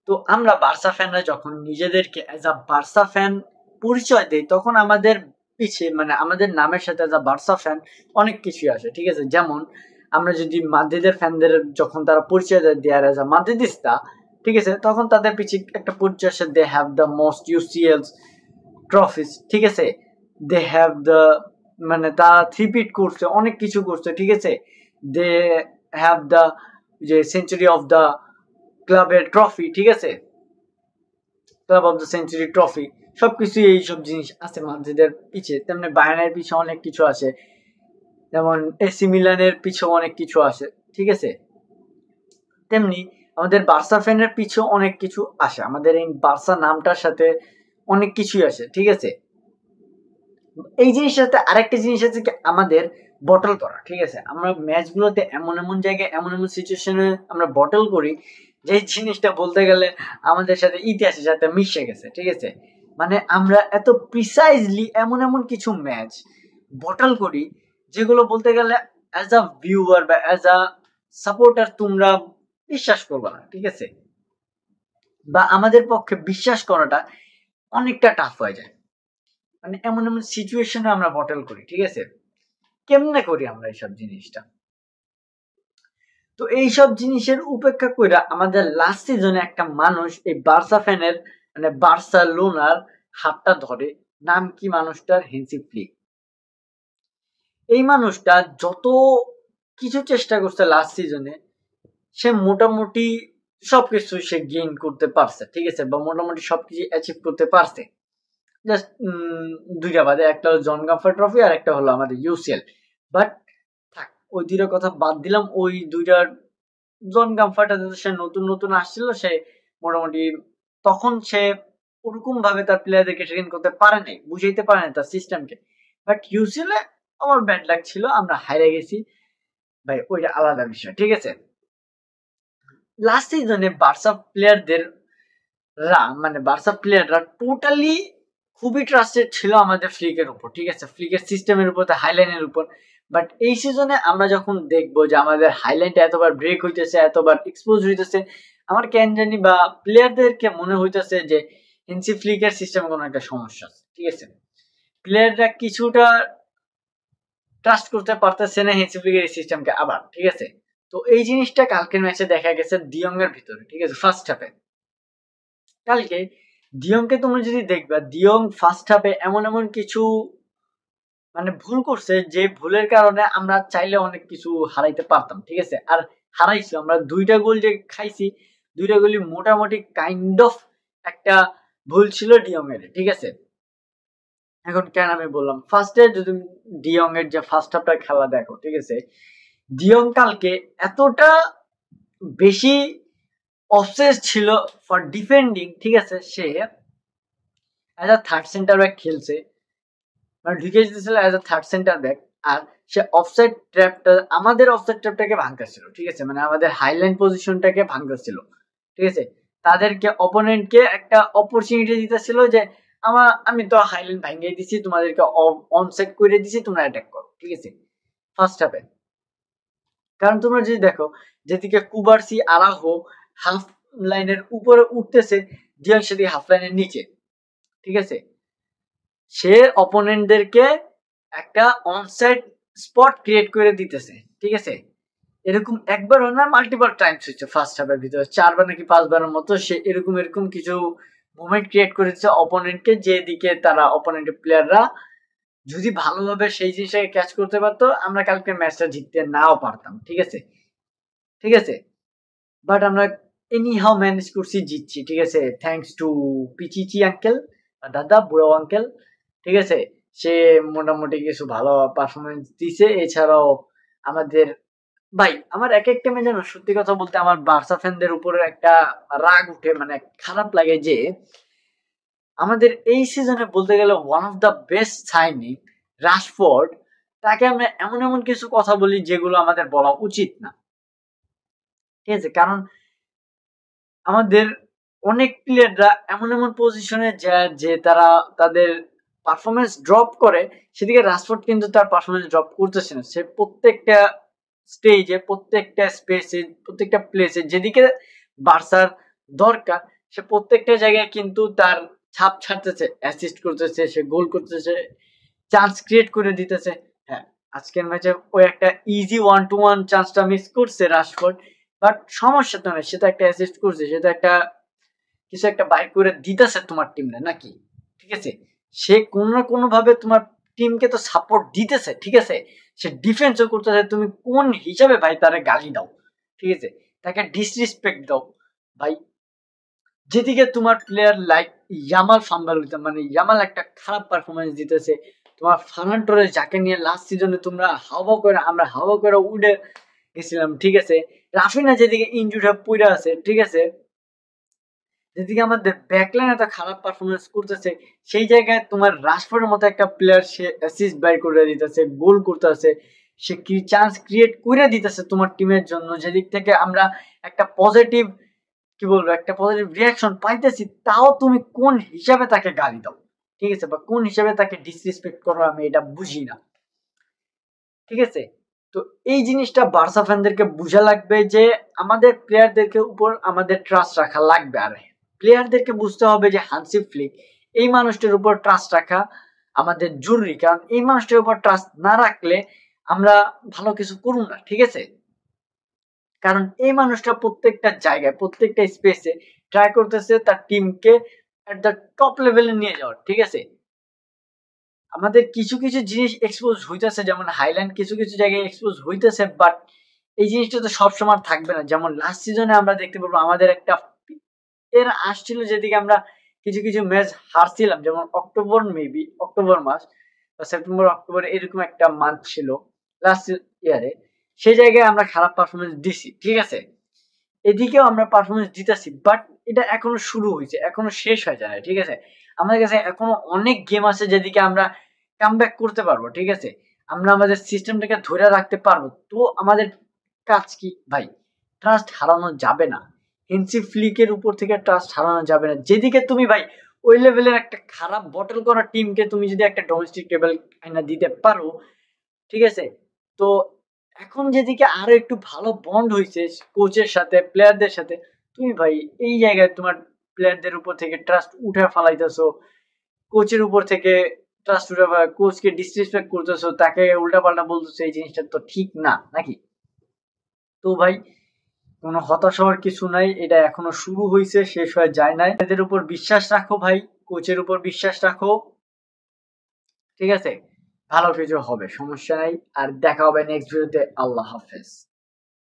তো আমরা বার্সা ফ্যানরা যখন নিজেদেরকে অ্যাজ আ বার্সা ফ্যান পরিচয় দেই, তখন আমাদের পিছে মানে আমাদের নামের সাথে অ্যাজ আ বার্সা ফ্যান অনেক কিছুই আসে, ঠিক আছে। যেমন আমরা যদি মাদ্রিদের ফ্যানদের যখন তারা পরিচয় দেয় অ্যাজ আ মাদ্রিদিস্তা, ঠিক আছে, তখন তাদের পিছে একটা পরিচয় আসে, they have the most UCLs trophies, ঠিক আছে, দে হ্যাভ দ্য মানে তারা থ্রিপিট করছে, অনেক কিছু করছে, ঠিক আছে, দে হ্যাভ দ্য যে সেঞ্চুরি অফ দ্য ক্লাবের ট্রফি, ঠিক আছে, club of the century trophy, সবকিছু এইসব জিনিস আছে মাদ্রিদের পিছে। তেমনি বায়ার্নের পিছে অনেক কিছু আছে, যেমন এসি মিলানের পিছে অনেক কিছু আছে, ঠিক আছে। তেমনি আমাদের বার্সা ফ্যানের পিছে অনেক কিছু আসে, আমাদের এই বার্সা নামটার সাথে অনেক কিছুই আসে, ঠিক আছে। এই জিনিসটার সাথে আরেকটা জিনিস আছে কি, আমাদের বটল করা, ঠিক আছে। আমরা ম্যাচগুলোতে এমন এমন জায়গায় এমন এমন সিচুয়েশনে আমরা বটল করি, যে জিনিসটা বলতে গেলে আমাদের সাথে ইতিহাসের সাথে মিশে গেছে, ঠিক আছে। মানে আমরা এত প্রিসাইজলি এমন এমন কিছু ম্যাচ বটল করি, যেগুলো বলতে গেলে অ্যাজ আ ভিউয়ার বা অ্যাজ আ সাপোর্টার তোমরা বিশ্বাস করবে না, ঠিক আছে, বা আমাদের পক্ষে বিশ্বাস করাটা অনেকটা টাফ হয়ে যায়। মানে এমন এমন সিচুয়েশনে আমরা বটল করি, ঠিক আছে। কেমনে করি আমরা এইসব জিনিসটা? তো এইসব জিনিসের উপেক্ষা করে আমাদের লাস্ট সিজনে একটা মানুষ এই বার্সা ফ্যানের মানে বার্সেলোনার হাতটা ধরে। নাম কি মানুষটার? হেন্সি ফ্লিক। এই মানুষটা যত কিছু চেষ্টা করছে লাস্ট সিজনে, সে মোটামুটি সবকিছু সে গেইন করতে পারছে, ঠিক আছে, বা মোটামুটি সবকিছু অ্যাচিভ করতে পারছে। জাস্ট দুইটা বাদে, একটা হলো জন গাফার ট্রফি আর একটা হলো আমাদের ইউসিএল। বাট থাক, ওই দুইটার কথা বাদ দিলাম। ওই দুইটার জন গাফারটা সে নতুন নতুন আসছিল, সে মোটামুটি তখন সে ওরকম ভাবে তার প্লেয়ারদেরকে ট্রেন করতে পারে নাই, বুঝাইতে পারে নাই তার সিস্টেমকে। বাট ইউসিএল আমার ব্যাড লাক ছিল, আমরা হাইরে গেছি ভাই, ওইটা আলাদা বিষয়, ঠিক আছে। লাস্ট সিজনে বার্সা প্লেয়ারদের মানে বার্সা প্লেয়াররা টোটালি খুবই ট্রাস্টেড ছিল আমাদের ফ্লিকের উপর, ঠিক আছে, ফ্লিকের সিস্টেমের উপর, হাইলাইনের উপর। বাট এই সিজনে আমরা যখন দেখবো যে আমাদের হাইলাইনটা এতবার ব্রেক হইতেছে, এতবার এক্সপোজ হইতেছে, আমার কেন জানি বা প্লেয়ারদেরকে মনে হইতেছে যে হেন্সি ফ্লিকের সিস্টেমে কোনো একটা সমস্যা আছে, ঠিক আছে। প্লেয়াররা কিছুটা ট্রাস্ট করতে পারতেছে না হেন্সি ফ্লিকের এই সিস্টেমকে আবার, ঠিক আছে। তো এই জিনিসটা কালকের ম্যাচে দেখা গেছে ডিয়ং এর ভিতরে, ঠিক আছে, ফার্স্ট হাফে। কালকে ডিয়ংকে তোমরা যদি দেখবা, ডিয়ং ফার্স্ট হাফে এমন এমন কিছু মানে ভুল করছে, যে ভুলের কারণে আমরা চাইলে অনেক কিছু হারাইতে পারতাম, ঠিক আছে। আর হারাইছি আমরা, দুইটা গোল যে খাইছি, দুইটা গোলই মোটামুটি কাইন্ড অফ একটা ভুল ছিল ডিয়ং এর, ঠিক আছে। এখন কেন আমি বললাম ফার্স্টে, যদি ডিয়ং এর যে ফার্স্ট হাফটা খেলা দেখো, ঠিক আছে, ডিয়ং কালকে এতটা বেশি অবসেস ছিল ফর ডিফেন্ডিং, ঠিক আছে, সে as a third centre back খেলছে, মানে ঢুকে যেতেছিল as a third centre back. আর সে অফসাইড ট্র্যাপটা, আমাদের অফসাইড ট্র্যাপটাকে ভাঙতেছিল, ঠিক আছে, মানে আমাদের হাইলাইন পজিশনটাকে ভাঙতেছিল, ঠিক আছে। তাদেরকে অপোনেন্টকে একটা অপরচুনিটি দিতেছিল যে আমি তো হাইলাইন ভাঙিয়ে দিছি, তোমাদেরকে অনসেট করে দিছি, তোমরা অ্যাটাক করো, ঠিক আছে, ফার্স্ট হাফে। কারণ তোমরা যদি দেখো, যেদিকে কুবার্সি আরাহো হাফ লাইনের উপরে উঠতেছে, ডিয়ং সেদিকে হাফ লাইনের নিচে, ঠিক আছে। সে অপোনেন্টদেরকে একটা অনসাইড স্পট ক্রিয়েট করে দিতেছে, ঠিক আছে। এরকম একবারও না, মাল্টিপল টাইমস হচ্ছে ফার্স্ট হাফের ভিতরে, 4বার নাকি 5বারের মতো সে এরকম এরকম কিছু মুভমেন্ট ক্রিয়েট করে দিচ্ছে অপোনেন্টকে, যেদিকে তারা অপোনেন্টের প্লেয়াররা যদি ভালোভাবে সেই জিনিসটাকে ক্যাচ করতে পারতো, আমরা কালকে ম্যাচটা জিততে নাও পারতাম, ঠিক আছে, ঠিক আছে। বাট আমরা এনি হাউ ম্যানেজ করছি, জিতছি, ঠিক আছে, থ্যাংকস টু পিচিচি আঙ্কেল, দাদা বুড়ো আঙ্কেল, ঠিক আছে। সে মোটামুটি কিছু ভালো পারফরমেন্স দিছে। এছাড়াও আমাদের ভাই, আমার এক এক টাইমে যেন সত্যি কথা বলতে আমার বার্সা ফ্যানদের উপরে একটা রাগ উঠে, মানে খারাপ লাগে যে আমাদের এই সিজনে বলতে গেলে one of the best signing Rashford, তাকে আমরা এমন এমন কিছু কথা বলি যেগুলো আমাদের বলা উচিত না, ঠিক আছে। কারণ আমাদের অনেক প্লেয়াররা এমন এমন পজিশনে যায় যে তারা তাদের পারফরমেন্স ড্রপ করে, সেদিকে রাশফোর্ড কিন্তু তার পারফরমেন্স ড্রপ করতেছে না। সে প্রত্যেকটা স্টেজে, প্রত্যেকটা স্পেসে, প্রত্যেকটা প্লেসে যেদিকে বার্সার দরকার সে প্রত্যেকটা জায়গায় কিন্তু তার ছাপ ছাড়তেছে, অ্যাসিস্ট করতেছে, সে গোল করতেছে, চান্স ক্রিয়েট করে দিতেছে। হ্যাঁ, আজকের ম্যাচে ওই একটা ইজি 1-1 চান্সটা মিস করছে রাশফোর্ড, বাট সমস্যা তো নয়, সে তো একটা অ্যাসিস্ট করছে, সে তো একটা কিছু একটা বাইর করে দিতেছে তোমার টিমে নাকি, ঠিক আছে? সে কোনো না কোনো ভাবে তোমার টিমকে তো সাপোর্ট দিতেছে, ঠিক আছে? সে ডিফেন্সও করতেছে, তুমি কোন হিসাবে ভাই তারে গালি দাও, ঠিক আছে? তাকে ডিসরেসপেক্ট দাও ভাই। যেদিকে তোমার প্লেয়ার লাইক ইয়ামাল ফাম্বাল হইতে, মানে ইয়ামাল একটা খারাপ পারফরমেন্স দিতেছে, তোমার ফার্নান টোরেস যাকে নিয়ে লাস্ট সিজনে তোমরা আমরা হাওয়া করে উড়ে গেছিলাম, ঠিক আছে? রাফিনা যেদিকে ইনজুরি হয়ে পড়ে আছে, ঠিক আছে? যেদিকে আমাদের ব্যাকলাইন এত খারাপ পারফরমেন্স করতেছে, সেই জায়গায় তোমার রাশফোর্ডের মতো একটা প্লেয়ার সে অ্যাসিস্ট বাইর করে দিতেছে, গোল করতেছে, সে কি চান্স ক্রিয়েট করে দিতেছে তোমার টিমের জন্য, যেদিক থেকে আমরা একটা পজিটিভ কি বলবো একটা পজিটিভ রিয়াকশন পাইতেছি, তাও তুমি কোন হিসাবে তাকে গালি দাও, ঠিক আছে? বা কোন হিসাবে তাকে ডিসরেসপেক্ট করো, আমি এটা বুঝি না, ঠিক আছে? তো এই জিনিসটা বার্সা ফ্যানদেরকে বোঝা লাগবে যে আমাদের প্লেয়ারদেরকে উপর আমাদের ট্রাস্ট রাখা লাগবে। আর প্লেয়ারদেরকে বুঝতে হবে যে হান্সি ফ্লিক এই মানুষটার উপর ট্রাস্ট রাখা আমাদের জরুরি, কারণ এই মানুষটার উপর ট্রাস্ট না রাখলে আমরা ভালো কিছু করব না, ঠিক আছে? কারণ এই মানুষটা প্রত্যেকটা জায়গায় প্রত্যেকটা স্পেসে ট্রাই করতেছে তার টিমকে এট দ্য টপ লেভেলে নিয়ে যাওয়ার, ঠিক আছে? আমাদের কিছু কিছু জিনিস এক্সপোজ হইতেছে, যেমন হাইল্যান্ড কিছু কিছু জায়গায় এক্সপোজ হইতেছে, বাট এই জিনিসটা তো সবসময় থাকবে না। যেমন লাস্ট সিজনে আমরা দেখতে পাবো আমাদের একটা এর আসছিল, যেদিকে আমরা কিছু কিছু ম্যাচ হারছিলাম, যেমন অক্টোবর, মেবি অক্টোবর মাস বা সেপ্টেম্বর অক্টোবর এরকম একটা মান্থ ছিল লাস্ট ইয়ারে, সেই জায়গায় আমরা খারাপ পারফরমেন্স দিছি, ঠিক আছে? এদিকেও আমরা পারফরমেন্স দিতেছি, বাট এটা এখনো শুরু হয়েছে, এখনো শেষ হয়ে যায় না, ঠিক আছে? আমাদের কাছে এখনো অনেক গেম আছে যেদিকে আমরা কামব্যাক করতে পারবো, ঠিক আছে? আমরা আমাদের সিস্টেমটাকে ধরে রাখতে পারবো। তো আমাদের কাজ কি ভাই? ট্রাস্ট হারানো যাবে না, হেন্সি ফ্লিকের উপর থেকে ট্রাস্ট হারানো যাবে না। যেদিকে তুমি ভাই ওই লেভেলের একটা খারাপ বটল করা টিমকে তুমি যদি একটা ডোমেস্টিক টেবিল আইনা দিতে পারো, ঠিক আছে? তো এখন যেদিকে আরো একটু ভালো বন্ড হয়েছে কোচের সাথে প্লেয়ারদের সাথে, তুমি ভাই এই জায়গায় তোমার প্লেয়ারদের উপর থেকে ট্রাস্ট উঠে ফালাইতেছো, কোচের উপর থেকে ট্রাস্ট উঠে কোচকে ডিসরেসপেক্ট করতেছো, তাকে উল্টাপাল্টা বলতেছো, এই জিনিসটা তো ঠিক না নাকি? তো ভাই কোনো হতাশ হওয়ার কিছু নাই, এটা এখনো শুরু হয়েছে, শেষ হয়ে যায় নাই। এদের উপর বিশ্বাস রাখো ভাই, কোচের উপর বিশ্বাস রাখো, ঠিক আছে? ভালো কিছু হবে, সমস্যা নাই। আর দেখা হবে নেক্সট ভিডিওতে। আল্লাহ হাফেজ।